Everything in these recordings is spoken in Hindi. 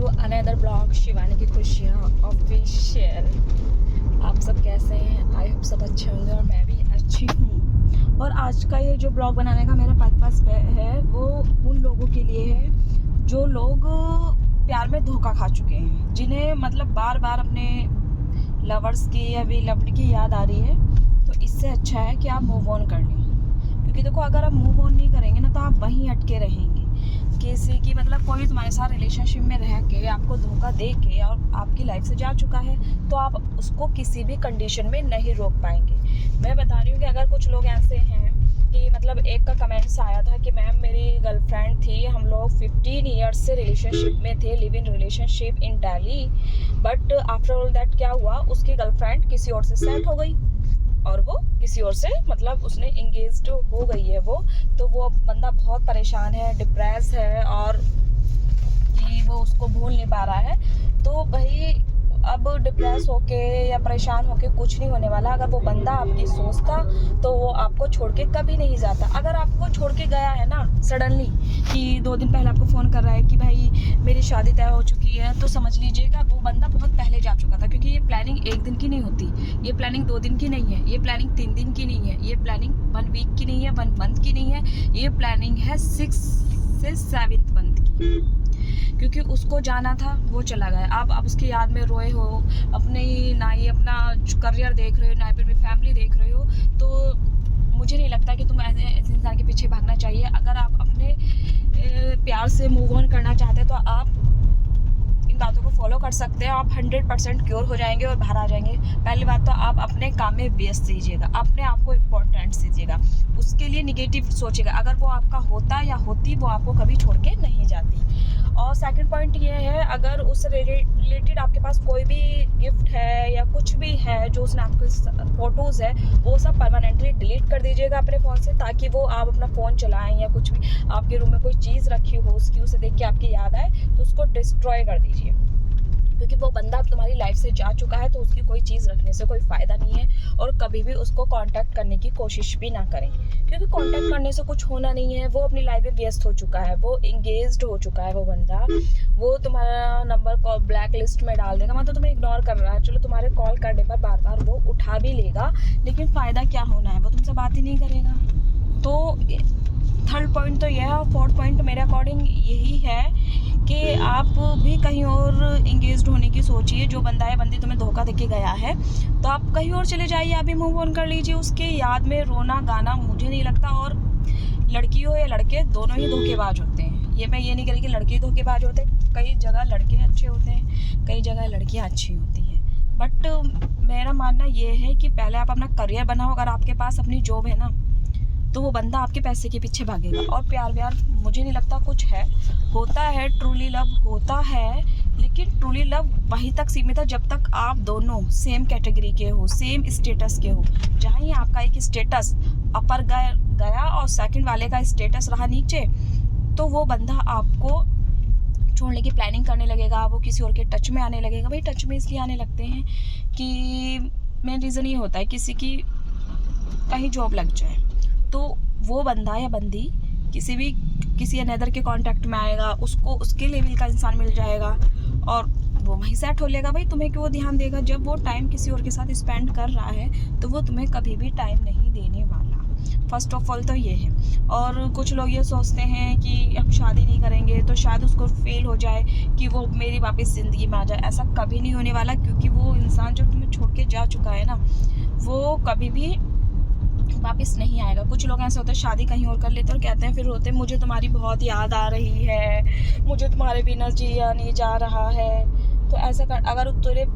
टू अनदर ब्लॉग शिवानी की खुशियाँ ऑफिशियल। आप सब कैसे हैं? आई होप सब अच्छे होंगे और मैं भी अच्छी हूँ। और आज का ये जो ब्लॉग बनाने का मेरा पर्पस है वो उन लोगों के लिए है जो लोग प्यार में धोखा खा चुके हैं, जिन्हें मतलब बार बार अपने लवर्स की या वी लव्ड की याद आ रही है। तो इससे अच्छा है कि आप मूव ऑन कर लें, क्योंकि देखो अगर आप मूव ऑन नहीं करेंगे ना तो आप वहीं अटके रहेंगे। किसी की मतलब कोई तुम्हारे साथ रिलेशनशिप में रह के आपको धोखा दे के और आपकी लाइफ से जा चुका है तो आप उसको किसी भी कंडीशन में नहीं रोक पाएंगे। मैं बता रही हूँ कि अगर कुछ लोग ऐसे हैं कि मतलब एक का कमेंट्स आया था कि मैम मेरी गर्लफ्रेंड थी, हम लोग 15 ईयर्स से रिलेशनशिप में थे, live in relationship in Delhi, but after all that क्या हुआ, उसकी गर्लफ्रेंड किसी और से सेट हो गई और वो किसी और से मतलब उसने इंगेज्ड हो गई है तो वो बंदा बहुत परेशान है, डिप्रेस है और कि वो उसको भूल नहीं पा रहा है। तो भाई अब डिप्रेस होके या परेशान होके कुछ नहीं होने वाला। अगर वो बंदा आपकी सोचता तो वो आपको छोड़ के कभी नहीं जाता। अगर आपको छोड़ के गया है ना सडनली कि 2 दिन पहले आपको फ़ोन कर रहा है कि भाई मेरी शादी तय हो चुकी है, तो समझ लीजिएगा वो बंदा बहुत पहले जा चुका था। क्योंकि ये प्लानिंग 1 दिन की नहीं होती, ये प्लानिंग 2 दिन की नहीं है, ये प्लानिंग 3 दिन की नहीं है, ये प्लानिंग 1 वीक की नहीं है, 1 मंथ की नहीं है, ये प्लानिंग है 6 से 7th मंथ की। क्योंकि उसको जाना था, वो चला गया। आप उसकी याद में रोए हो, अपने ना ही अपना करियर देख रहे हो, ना फिर भी फैमिली देख रहे हो। तो मुझे नहीं लगता कि तुम ऐसे इंसान के पीछे भागना चाहिए। अगर आप अपने प्यार से मूव ऑन करना चाहते हैं तो आप इन बातों को फॉलो कर सकते हैं। आप 100% क्योर हो जाएंगे और बाहर आ जाएंगे। पहली बात तो आप अपने काम में व्यस्त दीजिएगा, अपने आप को इम्पोर्टेंट दीजिएगा, उसके लिए निगेटिव सोचिएगा। अगर वो आपका होता या होती वो आपको कभी छोड़ के नहीं जाती। और सेकंड पॉइंट ये है, अगर उस रिलेटेड आपके पास कोई भी गिफ्ट है या कुछ भी है जो उसने आपके फ़ोटोज़ है वो सब परमानेंटली डिलीट कर दीजिएगा अपने फ़ोन से, ताकि वो आप अपना फ़ोन चलाएं या कुछ भी आपके रूम में कोई चीज़ रखी हो उसकी उसे देख के आपकी याद आए तो उसको डिस्ट्रॉय कर दीजिए। क्योंकि वो बंदा अब तुम्हारी लाइफ से जा चुका है तो उसकी कोई चीज़ रखने से कोई फ़ायदा नहीं है। और कभी भी उसको कांटेक्ट करने की कोशिश भी ना करें, क्योंकि कांटेक्ट करने से कुछ होना नहीं है। वो अपनी लाइफ में व्यस्त हो चुका है, वो इंगेज्ड हो चुका है वो बंदा। वो तुम्हारा नंबर को ब्लैक लिस्ट में डाल देगा, मतलब तुम्हें इग्नोर कर रहा है। चलो तुम्हारे कॉल करने पर बार बार वो उठा भी लेगा, लेकिन फ़ायदा क्या होना है, वो तुमसे बात ही नहीं करेगा। तो थर्ड पॉइंट तो यह है। और फोर्थ पॉइंट मेरे अकॉर्डिंग यही है कि आप भी कहीं और इंगेज्ड होने की सोचिए। जो बंदा है बंदी तुम्हें धोखा देके गया है तो आप कहीं और चले जाइए, आप भी मूव ऑन कर लीजिए। उसके याद में रोना गाना मुझे नहीं लगता। और लड़की हो या लड़के, दोनों ही धोखेबाज होते हैं। ये मैं ये नहीं कह रही कि लड़के धोखेबाज होते हैं, कई जगह लड़के अच्छे होते हैं, कई जगह लड़कियाँ अच्छी होती हैं। बट मेरा मानना ये है कि पहले आप अपना करियर बनाओ। अगर आपके पास अपनी जॉब है ना तो वो बंदा आपके पैसे के पीछे भागेगा। और प्यार व्यार मुझे नहीं लगता कुछ है, होता है ट्रूली लव होता है, लेकिन ट्रूली लव वहीं तक सीमित है जब तक आप दोनों सेम कैटेगरी के हो, सेम स्टेटस के हो। जहाँ ही आपका एक स्टेटस अपर गया और सेकंड वाले का स्टेटस रहा नीचे, तो वो बंदा आपको छोड़ने की प्लानिंग करने लगेगा, वो किसी और के टच में आने लगेगा। भाई टच में इसलिए आने लगते हैं कि मेन रीज़न ये होता है किसी की कहीं जॉब लग जाए तो वो बंदा या बंदी किसी अनदर के कांटेक्ट में आएगा, उसको उसके लेवल का इंसान मिल जाएगा और वो वहीं सेट हो लेगा। भाई तुम्हें क्यों ध्यान देगा? जब वो टाइम किसी और के साथ स्पेंड कर रहा है तो वो तुम्हें कभी भी टाइम नहीं देने वाला। फर्स्ट ऑफ ऑल तो ये है। और कुछ लोग ये सोचते हैं कि हम शादी नहीं करेंगे तो शायद उसको फील हो जाए कि वो मेरी वापस ज़िंदगी में आ जाए। ऐसा कभी नहीं होने वाला, क्योंकि वो इंसान जब तुम्हें छोड़ के जा चुका है ना वो कभी भी वापस नहीं आएगा। कुछ लोग ऐसे होते हैं शादी कहीं और कर लेते हैं और कहते हैं फिर रोते हैं मुझे तुम्हारी बहुत याद आ रही है, मुझे तुम्हारे बिना जिया नहीं जा रहा है। तो ऐसा कर, अगर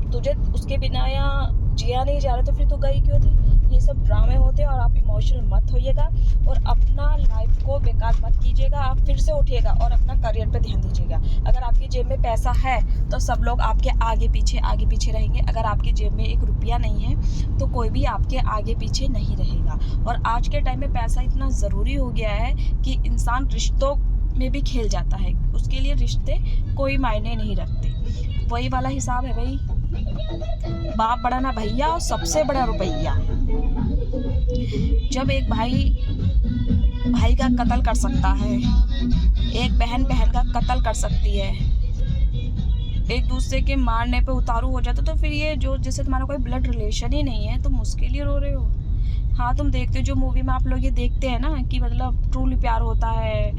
तुझे उसके बिना या जिया नहीं जा रहा तो फिर तू गई क्यों थी? ये सब ड्रामे होते हैं और आप इमोशनल मत होइएगा और अपना लाइफ को बेकार मत कीजिएगा। आप फिर से उठिएगा और अपना करियर पे ध्यान दीजिएगा। अगर आपकी जेब में पैसा है तो सब लोग आपके आगे पीछे रहेंगे। अगर आपकी जेब में 1 रुपया नहीं है तो कोई भी आपके आगे पीछे नहीं रहेगा। और आज के टाइम में पैसा इतना ज़रूरी हो गया है कि इंसान रिश्तों में भी खेल जाता है, उसके लिए रिश्ते कोई मायने नहीं रखते। वही वाला हिसाब है भाई, बाप बड़ा ना भैया और सबसे बड़ा रुपया। जब एक भाई का कत्ल कर सकता है, एक बहन का कत्ल कर सकती है, एक दूसरे के मारने पे उतारू हो जाते, तो फिर ये जो जैसे तुम्हारा कोई ब्लड रिलेशन ही नहीं है, तुम उसके लिए रो रहे हो। हाँ, तुम देखते हो जो मूवी में आप लोग ये देखते हैं ना कि मतलब ट्रूली प्यार होता है,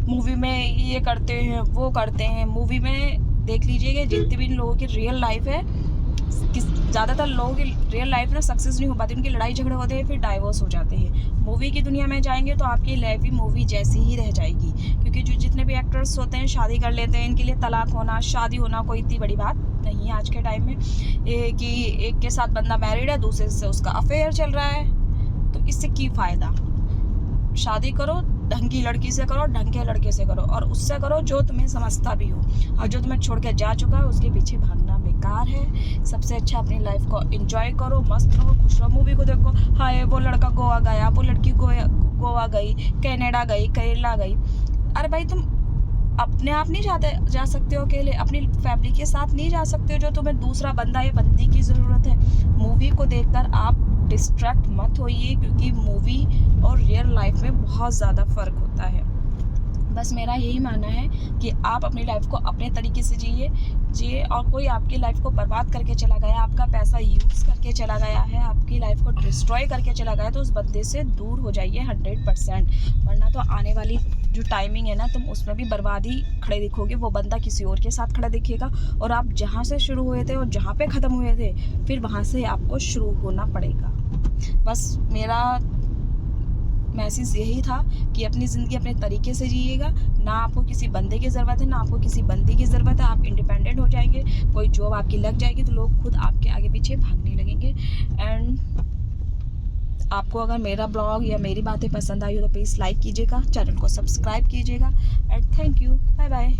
मूवी में ये करते हैं वो करते हैं। मूवी में देख लीजिएगा जितने भी इन लोगों की रियल लाइफ है, ज़्यादातर लोगों की रियल लाइफ ना सक्सेस नहीं हो पाती, उनकी लड़ाई झगड़े होते हैं, फिर डाइवोर्स हो जाते हैं। मूवी की दुनिया में जाएंगे तो आपकी लाइफ भी मूवी जैसी ही रह जाएगी, क्योंकि जो जितने भी एक्टर्स होते हैं शादी कर लेते हैं, इनके लिए तलाक होना, शादी होना कोई इतनी बड़ी बात नहीं है आज के टाइम में। कि एक के साथ बंदा मैरिड है, दूसरे से उसका अफेयर चल रहा है, तो इससे की फ़ायदा। शादी करो, ढंग की लड़की से करो, ढंग के लड़के से करो, और उससे करो जो तुम्हें समझता भी हो, और जो तुम्हें छोड़ के जा चुका है उसके पीछे भागना बेकार है। सबसे अच्छा अपनी लाइफ को एंजॉय करो, मस्त रहो, खुश रहो। मूवी को देखो, हाय वो लड़का गोवा गया, वो लड़की गोवा गई, कनाडा गई, केरला गई। अरे भाई, तुम अपने आप नहीं जा सकते हो अकेले, अपनी फैमिली के साथ नहीं जा सकते हो, जो तुम्हें दूसरा बंदा या बंदी की ज़रूरत है। मूवी को देखकर आप डिस्ट्रैक्ट मत होइए, क्योंकि मूवी और रियल लाइफ में बहुत ज़्यादा फ़र्क होता है। बस मेरा यही मानना है कि आप अपनी लाइफ को अपने तरीके से जिए, और कोई आपकी लाइफ को बर्बाद करके चला गया, आपका पैसा यूज़ करके चला गया है, आपकी लाइफ को डिस्ट्रॉय करके चला गया, तो उस बंदे से दूर हो जाइए 100%। वरना तो आने वाली जो टाइमिंग है ना, तुम उसमें भी बर्बादी खड़े दिखोगे, वो बंदा किसी और के साथ खड़ा दिखेगा, और आप जहाँ से शुरू हुए थे और जहाँ पे ख़त्म हुए थे, फिर वहाँ से आपको शुरू होना पड़ेगा। बस मेरा मैसेज यही था कि अपनी ज़िंदगी अपने तरीके से जिएगा, ना आपको किसी बंदे की ज़रूरत है, ना आपको किसी बंदी की ज़रूरत है। आप इंडिपेंडेंट हो जाएंगे, कोई जॉब आपकी लग जाएगी तो लोग खुद आपके आगे पीछे भागने लगेंगे। एंड आपको अगर मेरा ब्लॉग या मेरी बातें पसंद आई हो तो प्लीज़ लाइक कीजिएगा, चैनल को सब्सक्राइब कीजिएगा, and thank you, bye bye.